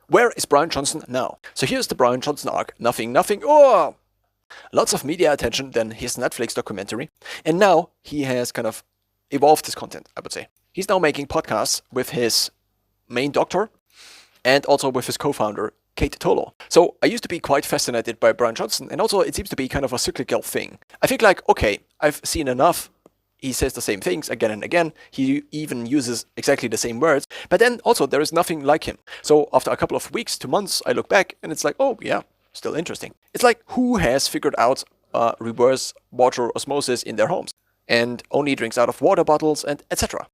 Where is Brian Johnson now? So here's the Brian Johnson arc. Nothing, oh! Lots of media attention, then his Netflix documentary. And now he has kind of evolved his content, I would say. He's now making podcasts with his main doctor and also with his co-founder, Kate Tolo. So I used to be quite fascinated by Brian Johnson, and also it seems to be kind of a cyclical thing. I think like, okay, I've seen enough. He says the same things again and again. He even uses exactly the same words. But then also there is nothing like him. So after a couple of weeks to months, I look back and it's like, oh yeah, still interesting. It's like, who has figured out reverse water osmosis in their homes and only drinks out of water bottles and etc.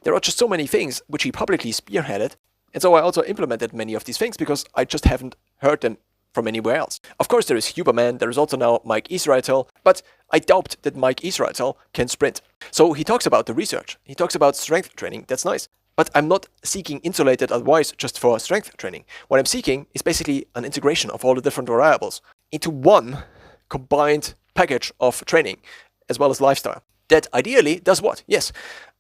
There are just so many things which he publicly spearheaded. And so I also implemented many of these things because I just haven't heard them from anywhere else. Of course, there is Huberman, there is also now Mike Israetel, but I doubt that Mike Israetel can sprint. So he talks about the research, he talks about strength training, that's nice. But I'm not seeking insulated advice just for strength training. What I'm seeking is basically an integration of all the different variables into one combined package of training as well as lifestyle. That ideally does what? Yes,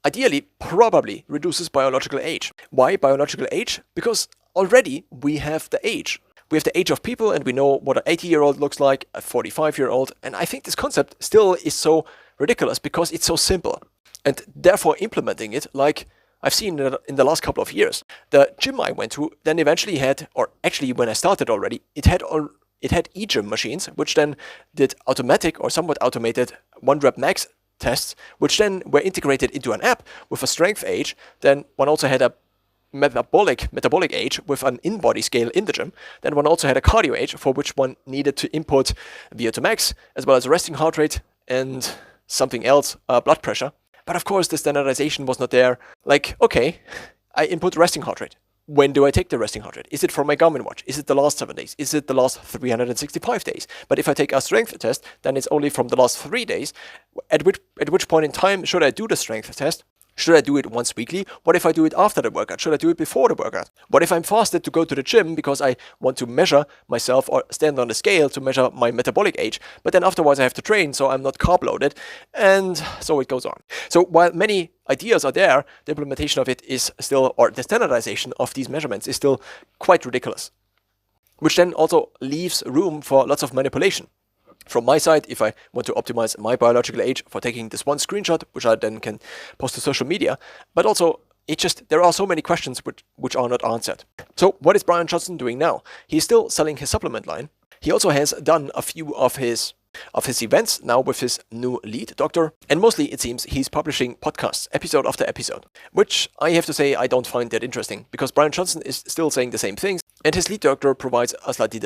ideally probably reduces biological age. Why biological age? Because already we have the age. We have the age of people and we know what an 80-year-old looks like, a 45-year-old. And I think this concept still is so ridiculous because it's so simple. And therefore implementing it, like I've seen in the last couple of years. The gym I went to then eventually had, or actually when I started already, it had e-gym machines, which then did automatic or somewhat automated 1-rep max tests, which then were integrated into an app with a strength age. Then one also had a metabolic age with an in-body scale in the gym. Then one also had a cardio age for which one needed to input VO2 max, as well as resting heart rate and something else, blood pressure. But of course the standardization was not there. Like, okay, I input resting heart rate. When do I take the resting heart rate? Is it from my Garmin watch? Is it the last 7 days? Is it the last 365 days? But if I take a strength test, then it's only from the last 3 days. At which point in time should I do the strength test? Should I do it once weekly? What if I do it after the workout? Should I do it before the workout? What if I'm fasted to go to the gym because I want to measure myself or stand on the scale to measure my metabolic age, but then afterwards I have to train so I'm not carb loaded, and so it goes on. So while many ideas are there, the implementation of it is still, or the standardization of these measurements is still quite ridiculous, which then also leaves room for lots of manipulation. From my side, if I want to optimize my biological age for taking this one screenshot, which I then can post to social media, but also there are so many questions which are not answered. So what is Brian Johnson doing now? He's still selling his supplement line. He also has done a few of his events now with his new lead doctor, and mostly it seems he's publishing podcasts episode after episode, which I have to say I don't find that interesting because Brian Johnson is still saying the same things and his lead doctor provides a slightly